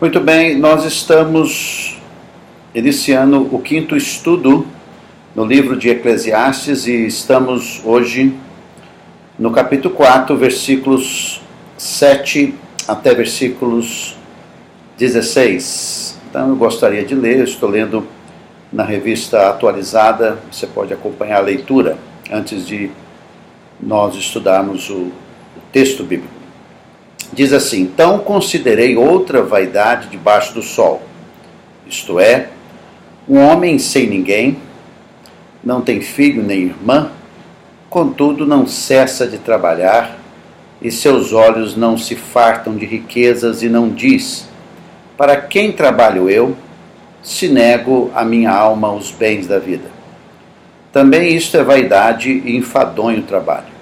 Muito bem, nós estamos iniciando o quinto estudo no livro de Eclesiastes e estamos hoje no capítulo 4, versículos 7 até versículos 16. Então eu gostaria de ler, eu estou lendo na revista atualizada, você pode acompanhar a leitura antes de nós estudarmos o texto bíblico. Diz assim: então considerei outra vaidade debaixo do sol, isto é, um homem sem ninguém, não tem filho nem irmã, contudo não cessa de trabalhar, e seus olhos não se fartam de riquezas, e não diz: para quem trabalho eu, se nego a minha alma os bens da vida. Também isto é vaidade e enfadonho trabalho.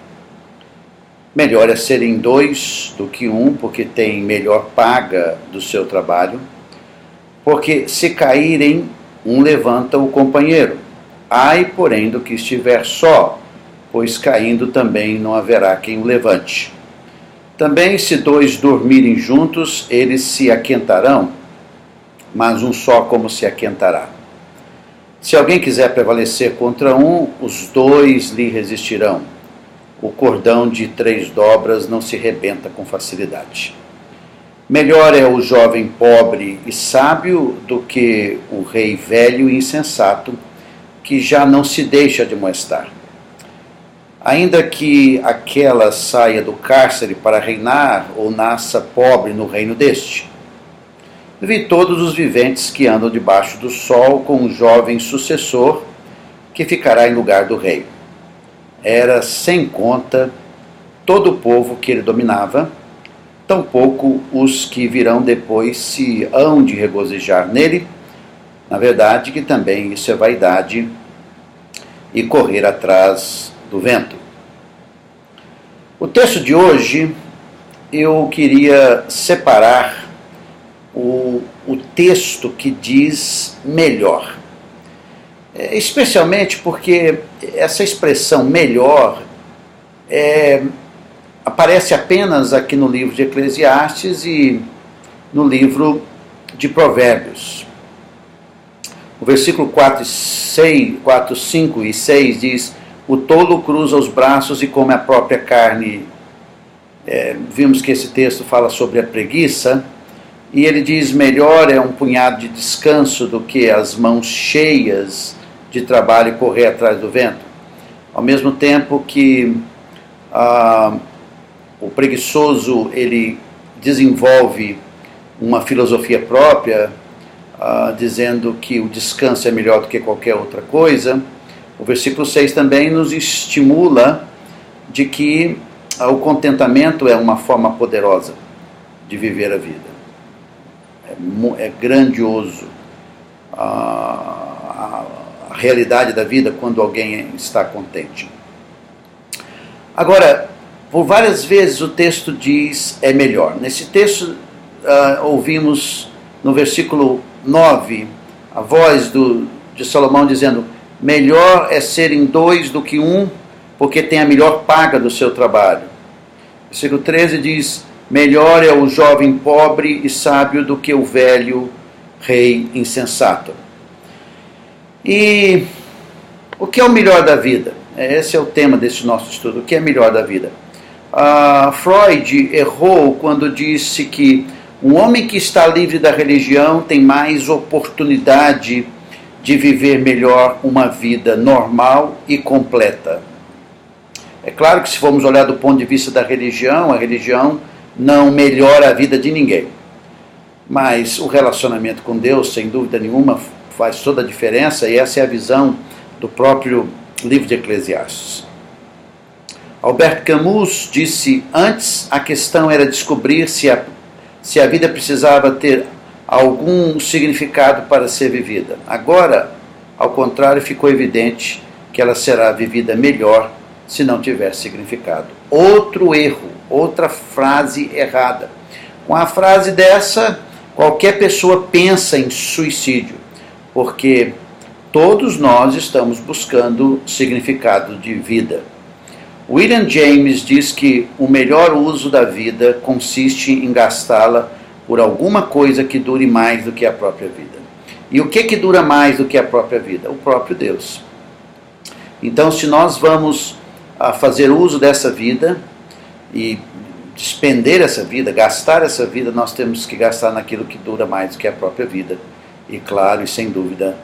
Melhor é serem dois do que um, porque tem melhor paga do seu trabalho, porque se caírem, um levanta o companheiro. Ai, porém, do que estiver só, pois caindo também não haverá quem o levante. Também se dois dormirem juntos, eles se aquentarão, mas um só como se aquentará. Se alguém quiser prevalecer contra um, os dois lhe resistirão. O cordão de 3 dobras não se rebenta com facilidade. Melhor é o jovem pobre e sábio do que o rei velho e insensato, que já não se deixa admoestar. Ainda que aquela saia do cárcere para reinar ou nasça pobre no reino deste. Vi todos os viventes que andam debaixo do sol com um jovem sucessor que ficará em lugar do rei. Era sem conta todo o povo que ele dominava, tampouco os que virão depois se hão de regozijar nele. Na verdade que também isso é vaidade e correr atrás do vento. O texto de hoje eu queria separar o texto que diz melhor. Especialmente porque essa expressão melhor aparece apenas aqui no livro de Eclesiastes e no livro de Provérbios. O versículo 4, 5 e 6 diz: o tolo cruza os braços e come a própria carne. Vimos que esse texto fala sobre a preguiça, e ele diz: melhor é um punhado de descanso do que as mãos cheias de trabalho e correr atrás do vento. Ao mesmo tempo que o preguiçoso ele desenvolve uma filosofia própria, dizendo que o descanso é melhor do que qualquer outra coisa, o versículo 6 também nos estimula de que o contentamento é uma forma poderosa de viver a vida. É grandioso a realidade da vida quando alguém está contente. Agora, por várias vezes o texto diz é melhor. Nesse texto ouvimos no versículo 9 a voz de Salomão dizendo: melhor é serem dois do que um, porque tem a melhor paga do seu trabalho. Versículo 13 diz: melhor é o jovem pobre e sábio do que o velho rei insensato. E o que é o melhor da vida? Esse é o tema desse nosso estudo. O que é melhor da vida? Freud errou quando disse que um homem que está livre da religião tem mais oportunidade de viver melhor uma vida normal e completa. É claro que se formos olhar do ponto de vista da religião, a religião não melhora a vida de ninguém. Mas o relacionamento com Deus, sem dúvida nenhuma, faz toda a diferença, e essa é a visão do próprio livro de Eclesiastes. Albert Camus disse: antes a questão era descobrir se a vida precisava ter algum significado para ser vivida. Agora, ao contrário, ficou evidente que ela será vivida melhor se não tiver significado. Outro erro, outra frase errada. Com a frase dessa, qualquer pessoa pensa em suicídio, porque todos nós estamos buscando significado de vida. William James diz que o melhor uso da vida consiste em gastá-la por alguma coisa que dure mais do que a própria vida. E o que dura mais do que a própria vida? O próprio Deus. Então, se nós vamos fazer uso dessa vida e despender essa vida, gastar essa vida, nós temos que gastar naquilo que dura mais do que a própria vida. E claro, e sem dúvida,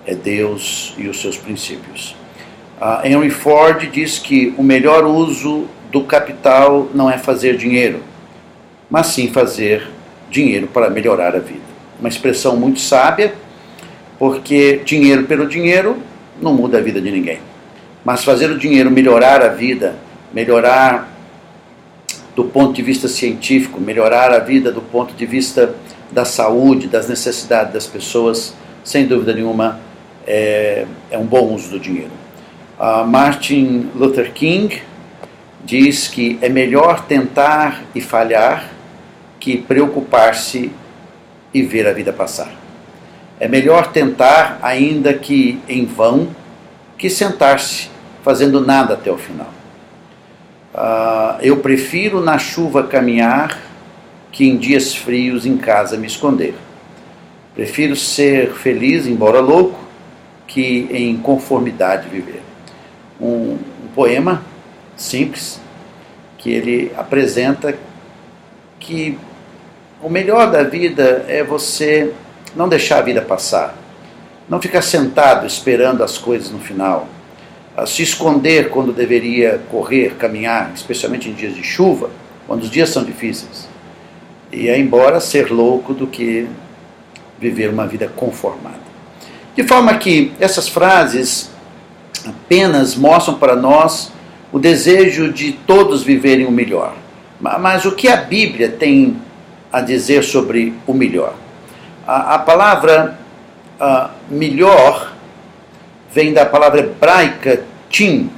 é Deus e os seus princípios. Henry Ford diz que o melhor uso do capital não é fazer dinheiro, mas sim fazer dinheiro para melhorar a vida. Uma expressão muito sábia, porque dinheiro pelo dinheiro não muda a vida de ninguém. Mas fazer o dinheiro melhorar a vida, melhorar do ponto de vista científico, melhorar a vida do ponto de vista da saúde, das necessidades das pessoas, sem dúvida nenhuma, é um bom uso do dinheiro. Martin Luther King diz que é melhor tentar e falhar que preocupar-se e ver a vida passar. É melhor tentar, ainda que em vão, que sentar-se fazendo nada até o final. Eu prefiro na chuva caminhar que em dias frios em casa me esconder. Prefiro ser feliz, embora louco, que em conformidade viver. Um poema simples, que ele apresenta que o melhor da vida é você não deixar a vida passar, não ficar sentado esperando as coisas no final, se esconder quando deveria correr, caminhar, especialmente em dias de chuva, quando os dias são difíceis, e é embora ser louco do que viver uma vida conformada. De forma que essas frases apenas mostram para nós o desejo de todos viverem o melhor. Mas o que a Bíblia tem a dizer sobre o melhor? A palavra melhor vem da palavra hebraica tim,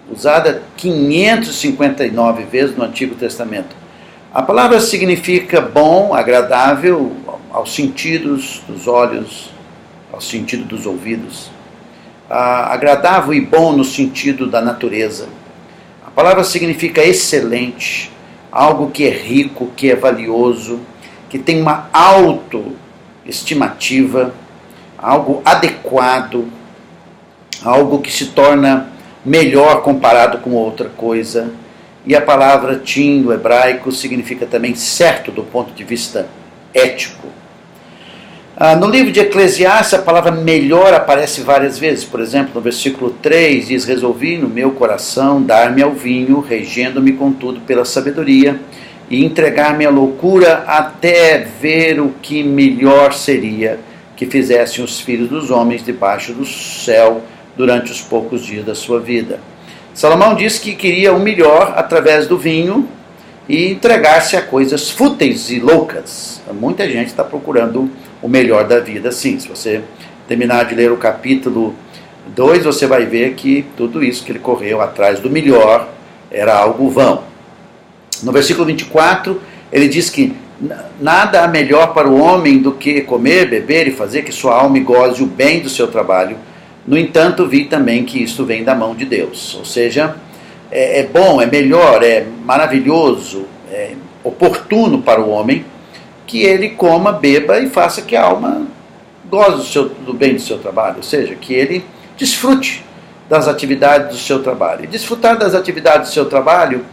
usada 559 vezes no Antigo Testamento. A palavra significa bom, agradável aos sentidos dos olhos, ao sentido dos ouvidos. Agradável e bom no sentido da natureza. A palavra significa excelente, algo que é rico, que é valioso, que tem uma autoestimativa, algo adequado, algo que se torna melhor comparado com outra coisa. E a palavra tim, do hebraico, significa também certo do ponto de vista ético. No livro de Eclesiastes, a palavra melhor aparece várias vezes. Por exemplo, no versículo 3 diz: resolvi no meu coração dar-me ao vinho, regendo-me contudo pela sabedoria, e entregar-me à loucura até ver o que melhor seria que fizessem os filhos dos homens debaixo do céu durante os poucos dias da sua vida. Salomão disse que queria o melhor através do vinho e entregar-se a coisas fúteis e loucas. Muita gente está procurando o melhor da vida, sim. Se você terminar de ler o capítulo 2, você vai ver que tudo isso que ele correu atrás do melhor era algo vão. No versículo 24, ele diz que nada há melhor para o homem do que comer, beber e fazer que sua alma goze o bem do seu trabalho. No entanto, vi também que isto vem da mão de Deus. Ou seja, é bom, é melhor, é maravilhoso, é oportuno para o homem que ele coma, beba e faça que a alma goze do bem do seu trabalho. Ou seja, que ele desfrute das atividades do seu trabalho. E desfrutar das atividades do seu trabalho,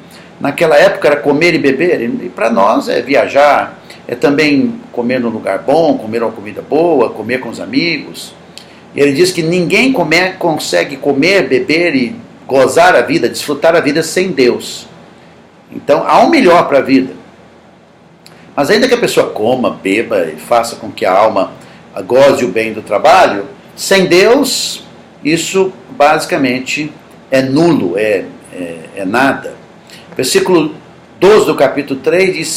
naquela época, era comer e beber. E para nós é viajar, é também comer num lugar bom, comer uma comida boa, comer com os amigos. E ele diz que ninguém consegue comer, beber e gozar a vida, desfrutar a vida sem Deus. Então há um melhor para a vida. Mas ainda que a pessoa coma, beba e faça com que a alma goze o bem do trabalho, sem Deus, isso basicamente é nulo, é nada. Versículo 12 do capítulo 3 diz: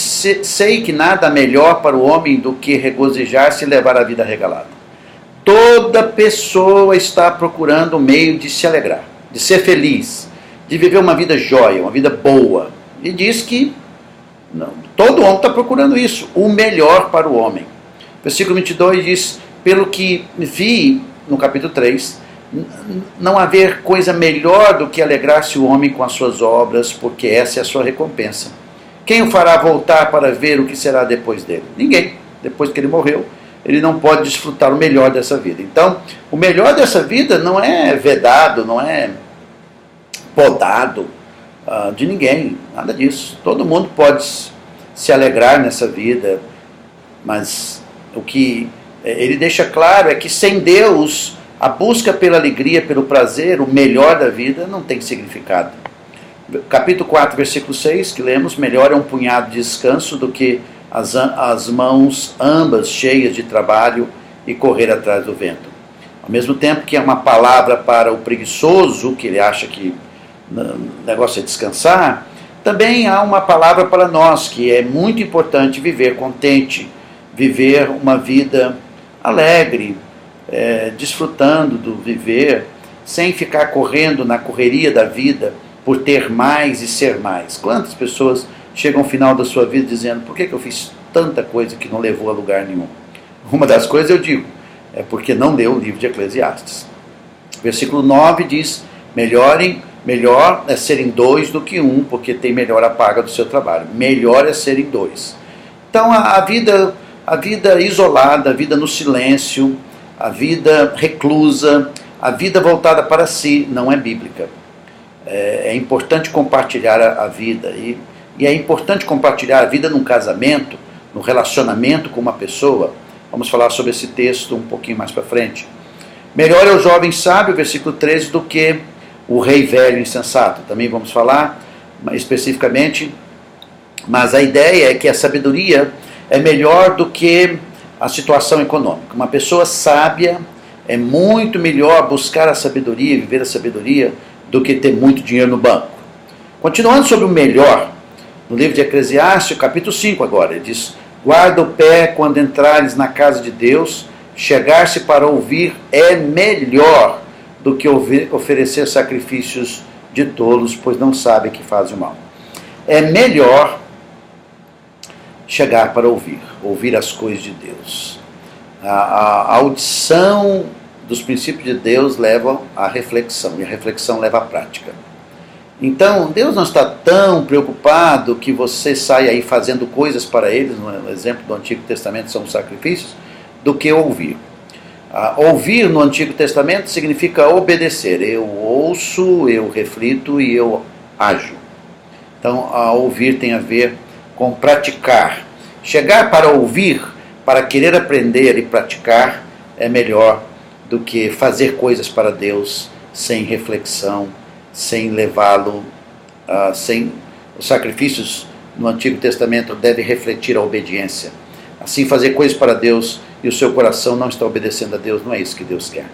sei que nada melhor para o homem do que regozijar-se e levar a vida regalada. Toda pessoa está procurando um meio de se alegrar, de ser feliz, de viver uma vida jóia, uma vida boa. E diz que todo homem está procurando isso, o melhor para o homem. Versículo 22 diz: pelo que vi, no capítulo 3, não haver coisa melhor do que alegrar-se o homem com as suas obras, porque essa é a sua recompensa. Quem o fará voltar para ver o que será depois dele? Ninguém. Depois que ele morreu, ele não pode desfrutar o melhor dessa vida. Então, o melhor dessa vida não é vedado, não é podado de ninguém, nada disso. Todo mundo pode se alegrar nessa vida, mas o que ele deixa claro é que sem Deus, a busca pela alegria, pelo prazer, o melhor da vida, não tem significado. Capítulo 4, versículo 6, que lemos: melhor é um punhado de descanso do que as mãos ambas cheias de trabalho e correr atrás do vento. Ao mesmo tempo que é uma palavra para o preguiçoso, que ele acha que o negócio é descansar, também há uma palavra para nós, que é muito importante viver contente, viver uma vida alegre, desfrutando do viver, sem ficar correndo na correria da vida por ter mais e ser mais. Quantas pessoas chegam ao final da sua vida dizendo: por que eu fiz tanta coisa que não levou a lugar nenhum? Uma das coisas eu digo, é porque não leu o livro de Eclesiastes. Versículo 9 diz: melhor é serem dois do que um, porque tem melhor a paga do seu trabalho. Melhor é serem dois. Então a vida isolada, a vida no silêncio, a vida reclusa, a vida voltada para si, não é bíblica. É importante compartilhar a vida, e é importante compartilhar a vida num casamento, num relacionamento com uma pessoa. Vamos falar sobre esse texto um pouquinho mais para frente. Melhor é o jovem sábio, versículo 13, do que o rei velho insensato. Também vamos falar especificamente, mas a ideia é que a sabedoria é melhor do que a situação econômica. Uma pessoa sábia é muito melhor buscar a sabedoria, viver a sabedoria, do que ter muito dinheiro no banco. Continuando sobre o melhor, no livro de Eclesiastes, capítulo 5 agora, ele diz: guarda o pé quando entrares na casa de Deus, chegar-se para ouvir é melhor do que oferecer sacrifícios de tolos, pois não sabem que fazem o mal. É melhor chegar para ouvir as coisas de Deus. A audição dos princípios de Deus leva à reflexão, e a reflexão leva à prática. Então, Deus não está tão preocupado que você saia aí fazendo coisas para Ele, no exemplo do Antigo Testamento são os sacrifícios, do que ouvir. Ouvir no Antigo Testamento significa obedecer. Eu ouço, eu reflito e eu ajo. Então, ouvir tem a ver com praticar. Chegar para ouvir, para querer aprender e praticar, é melhor do que fazer coisas para Deus sem reflexão, sem levá-lo, sem os sacrifícios no Antigo Testamento devem refletir a obediência. Assim, fazer coisas para Deus e o seu coração não está obedecendo a Deus, não é isso que Deus quer.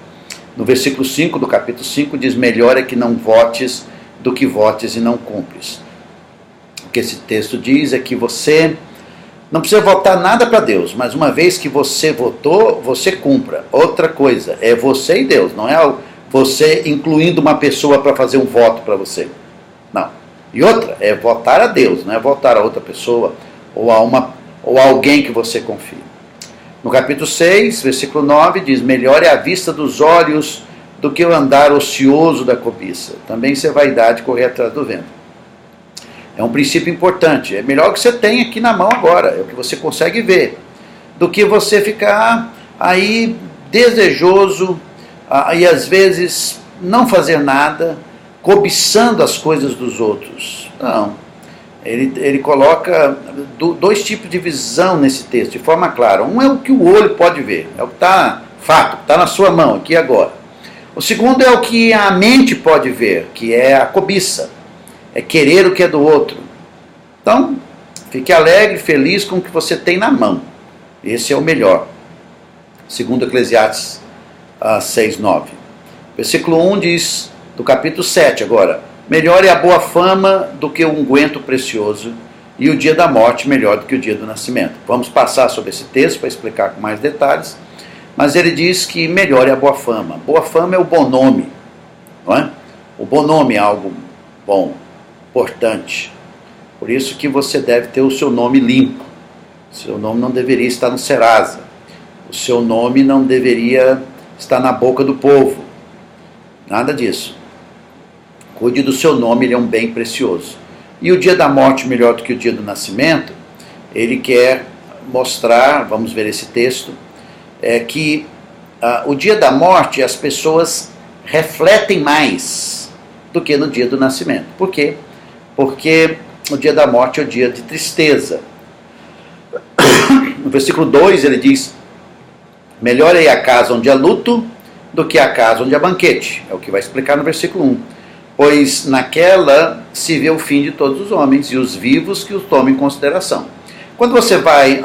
No versículo 5 do capítulo 5 diz: melhor é que não votes do que votes e não cumpres. O que esse texto diz é que você não precisa votar nada para Deus, mas uma vez que você votou, você cumpra. Outra coisa, é você e Deus, não é você incluindo uma pessoa para fazer um voto para você. Não. E outra, é votar a Deus, não é votar a outra pessoa ou a alguém que você confia. No capítulo 6, versículo 9, diz: melhor é a vista dos olhos do que o andar ocioso da cobiça. Também ser vaidade correr atrás do vento. É um princípio importante. É melhor o que você tem aqui na mão agora, é o que você consegue ver, do que você ficar aí desejoso e às vezes não fazer nada, cobiçando as coisas dos outros. Não. Ele coloca dois tipos de visão nesse texto, de forma clara. Um é o que o olho pode ver, é o que está fato, está na sua mão, aqui e agora. O segundo é o que a mente pode ver, que é a cobiça. É querer o que é do outro. Então, fique alegre, feliz com o que você tem na mão. Esse é o melhor. Segundo Eclesiastes 6:9. Versículo 1 diz, do capítulo 7 agora: melhor é a boa fama do que o unguento precioso, e o dia da morte melhor do que o dia do nascimento. Vamos passar sobre esse texto para explicar com mais detalhes, mas ele diz que melhor é a boa fama. Boa fama é o bom nome, não é? O bom nome é algo bom, importante. Por isso que você deve ter o seu nome limpo. O seu nome não deveria estar no Serasa. O seu nome não deveria estar na boca do povo. Nada disso. Cuide do seu nome, ele é um bem precioso. e o dia da morte melhor do que o dia do nascimento, ele quer mostrar, vamos ver esse texto, que o dia da morte as pessoas refletem mais do que no dia do nascimento. Por quê? Porque o dia da morte é o dia de tristeza. No versículo 2 ele diz: melhor é a casa onde há luto do que a casa onde há banquete. É o que vai explicar no versículo 1. Pois naquela se vê o fim de todos os homens e os vivos que os tomem em consideração. Quando você vai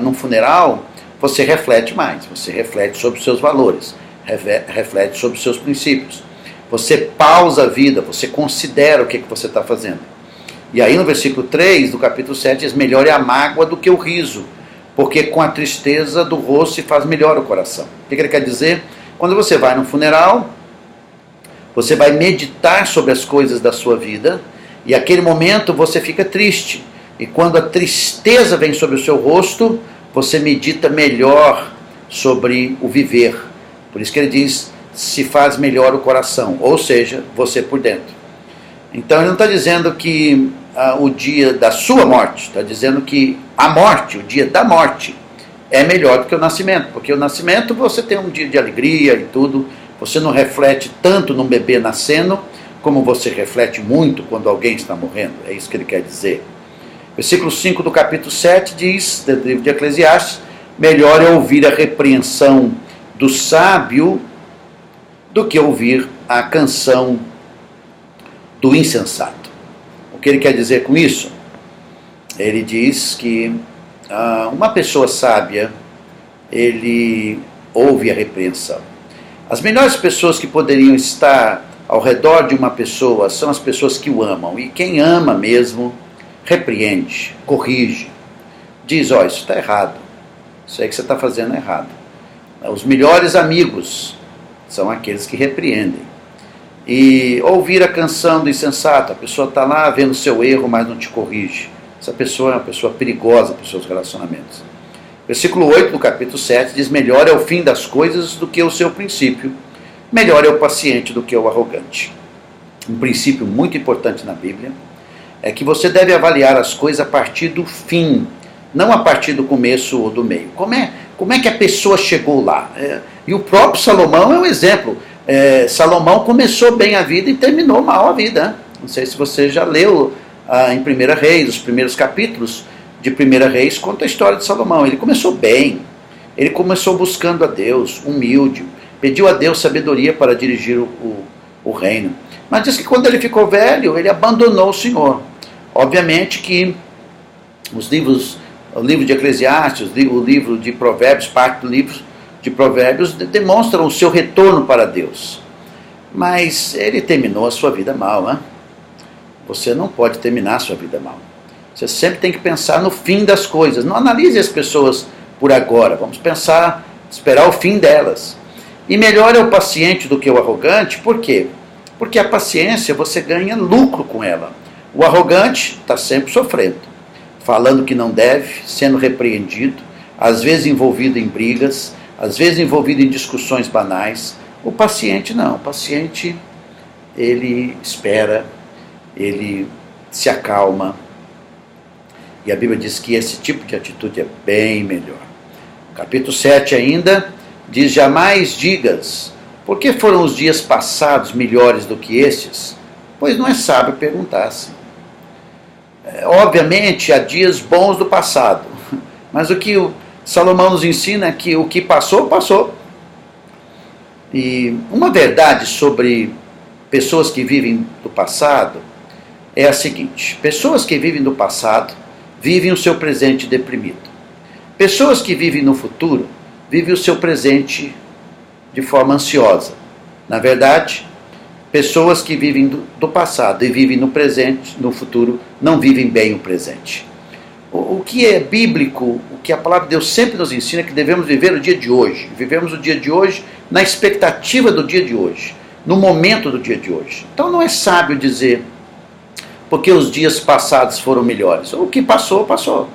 num funeral, você reflete mais, você reflete sobre os seus valores, reflete sobre os seus princípios. Você pausa a vida, você considera o que você está fazendo. E aí no versículo 3 do capítulo 7 diz: melhor é a mágoa do que o riso, porque com a tristeza do rosto se faz melhor o coração. O que ele quer dizer? Quando você vai num funeral, você vai meditar sobre as coisas da sua vida, e aquele momento você fica triste. E quando a tristeza vem sobre o seu rosto, você medita melhor sobre o viver. Por isso que ele diz: se faz melhor o coração, ou seja, você por dentro. Então ele não está dizendo que o dia da sua morte, está dizendo que a morte, o dia da morte, é melhor do que o nascimento, porque o nascimento você tem um dia de alegria e tudo, você não reflete tanto num bebê nascendo, como você reflete muito quando alguém está morrendo, é isso que ele quer dizer. Versículo 5 do capítulo 7 diz, do livro de Eclesiastes: melhor é ouvir a repreensão do sábio do que ouvir a canção do insensato. O que ele quer dizer com isso? Ele diz que uma pessoa sábia, ele ouve a repreensão. As melhores pessoas que poderiam estar ao redor de uma pessoa são as pessoas que o amam. E quem ama mesmo, repreende, corrige, diz: ó, isso está errado, isso aí que você está fazendo é errado. Os melhores amigos são aqueles que repreendem. E ouvir a canção do insensato, a pessoa está lá vendo o seu erro, mas não te corrige. Essa pessoa é uma pessoa perigosa para os seus relacionamentos. Versículo 8 do capítulo 7 diz: melhor é o fim das coisas do que o seu princípio, melhor é o paciente do que o arrogante. Um princípio muito importante na Bíblia é que você deve avaliar as coisas a partir do fim, não a partir do começo ou do meio. Como é que a pessoa chegou lá? E o próprio Salomão é um exemplo. Salomão começou bem a vida e terminou mal a vida. Não sei se você já leu em 1 Reis, os primeiros capítulos de 1 Reis, conta a história de Salomão. Ele começou bem, ele começou buscando a Deus, humilde, pediu a Deus sabedoria para dirigir o reino. Mas diz que quando ele ficou velho, ele abandonou o Senhor. Obviamente que o livro de Eclesiastes, o livro de Provérbios, parte do livro de Provérbios, demonstram o seu retorno para Deus. Mas ele terminou a sua vida mal, né? Você não pode terminar a sua vida mal. Você sempre tem que pensar no fim das coisas. Não analise as pessoas por agora. Vamos pensar, esperar o fim delas. E melhor é o paciente do que o arrogante. Por quê? Porque a paciência você ganha lucro com ela. O arrogante está sempre sofrendo, falando que não deve, sendo repreendido, às vezes envolvido em brigas, às vezes envolvido em discussões banais. O paciente não. O paciente, ele espera, ele se acalma. E a Bíblia diz que esse tipo de atitude é bem melhor. Capítulo 7 ainda diz: jamais digas: por que foram os dias passados melhores do que estes? Pois não é sábio perguntar-se. Obviamente há dias bons do passado, mas o que o Salomão nos ensina é que o que passou, passou. E uma verdade sobre pessoas que vivem do passado é a seguinte: pessoas que vivem do passado vivem o seu presente deprimido. Pessoas que vivem no futuro vivem o seu presente de forma ansiosa. Na verdade, pessoas que vivem do passado e vivem no presente, no futuro, não vivem bem o presente. O que é bíblico, o que a palavra de Deus sempre nos ensina é que devemos viver o dia de hoje. Vivemos o dia de hoje na expectativa do dia de hoje, no momento do dia de hoje. Então não é sábio dizer porque os dias passados foram melhores. O que passou, passou.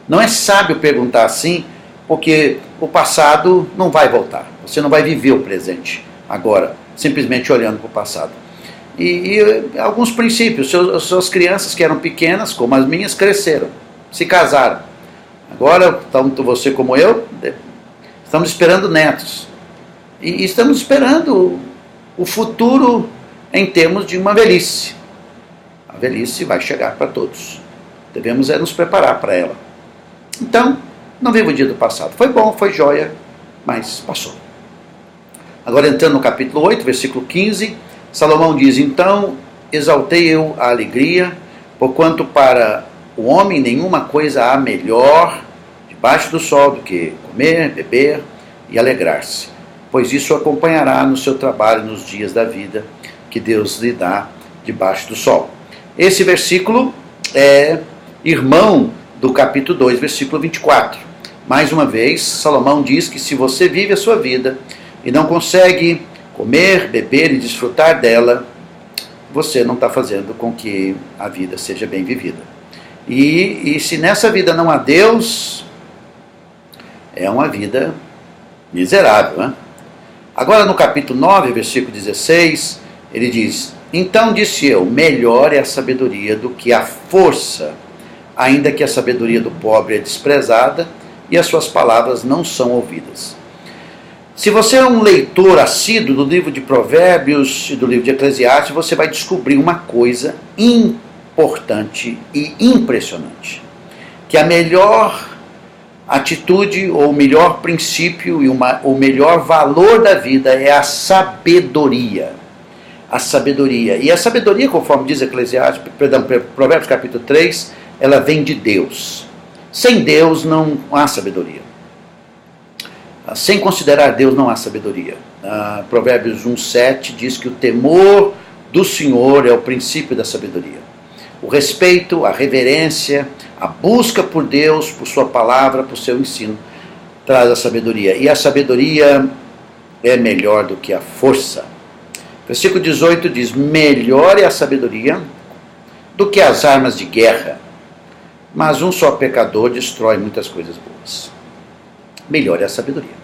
Não é sábio perguntar assim, porque o passado não vai voltar. Você não vai viver o presente agora, simplesmente olhando para o passado. E alguns princípios. Suas crianças que eram pequenas, como as minhas, cresceram, se casaram. Agora, tanto você como eu, estamos esperando netos. E estamos esperando o futuro em termos de uma velhice. A velhice vai chegar para todos. Devemos nos preparar para ela. Então, não viva o dia do passado. Foi bom, foi joia, mas passou. Agora entrando no capítulo 8, versículo 15, Salomão diz: então exaltei eu a alegria, porquanto para o homem nenhuma coisa há melhor debaixo do sol do que comer, beber e alegrar-se, pois isso o acompanhará no seu trabalho nos dias da vida que Deus lhe dá debaixo do sol. Esse versículo é irmão do capítulo 2, versículo 24. Mais uma vez, Salomão diz que se você vive a sua vida e não consegue comer, beber e desfrutar dela, você não está fazendo com que a vida seja bem vivida. E se nessa vida não há Deus, é uma vida miserável, né? Agora no capítulo 9, versículo 16, ele diz: então disse eu, melhor é a sabedoria do que a força, ainda que a sabedoria do pobre é desprezada e as suas palavras não são ouvidas. Se você é um leitor assíduo do livro de Provérbios e do livro de Eclesiastes, você vai descobrir uma coisa importante e impressionante, que a melhor atitude ou o melhor princípio e o melhor valor da vida é a sabedoria. A sabedoria. E a sabedoria, conforme diz Provérbios capítulo 3, ela vem de Deus. Sem Deus não há sabedoria. Sem considerar Deus não há sabedoria. Provérbios 1,7 diz que o temor do Senhor é o princípio da sabedoria. O respeito, a reverência, a busca por Deus, por sua palavra, por seu ensino, traz a sabedoria. E a sabedoria é melhor do que a força. Versículo 18 diz: melhor é a sabedoria do que as armas de guerra, mas um só pecador destrói muitas coisas boas. Melhor é a sabedoria.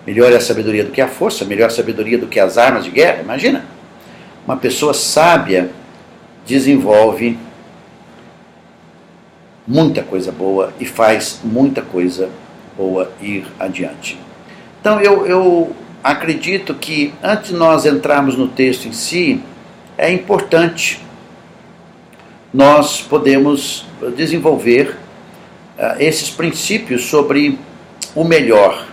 Melhor é a sabedoria do que a força, melhor é a sabedoria do que as armas de guerra. Imagina, uma pessoa sábia desenvolve muita coisa boa e faz muita coisa boa ir adiante. Então eu acredito que antes de nós entrarmos no texto em si, é importante nós podemos desenvolver esses princípios sobre o melhor.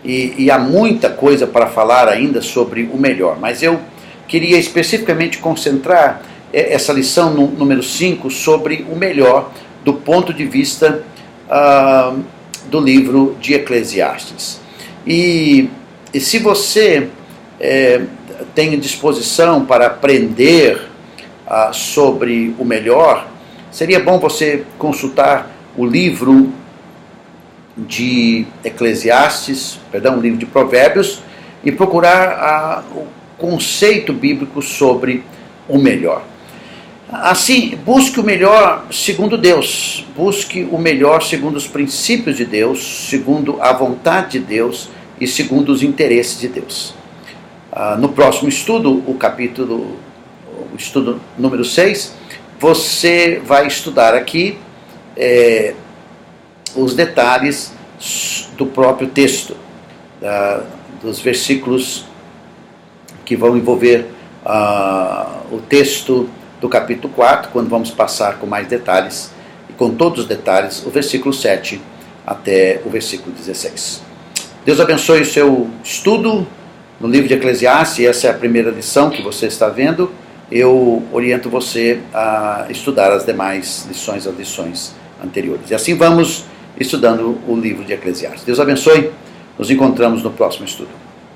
E há muita coisa para falar ainda sobre o melhor, mas eu queria especificamente concentrar essa lição número 5 sobre o melhor do ponto de vista do livro de Eclesiastes. E se você tem disposição para aprender sobre o melhor, seria bom você consultar o livro de o livro de Provérbios, e procurar o conceito bíblico sobre o melhor. Assim, busque o melhor segundo Deus, busque o melhor segundo os princípios de Deus, segundo a vontade de Deus e segundo os interesses de Deus. No próximo estudo, o estudo número 6, você vai estudar aqui os detalhes do próprio texto, dos versículos que vão envolver o texto do capítulo 4, quando vamos passar com mais detalhes, e com todos os detalhes, o versículo 7 até o versículo 16. Deus abençoe o seu estudo no livro de Eclesiastes. Essa é a primeira lição que você está vendo. Eu oriento você a estudar as demais lições, as lições anteriores. E assim vamos estudando o livro de Eclesiastes. Deus abençoe. Nos encontramos no próximo estudo.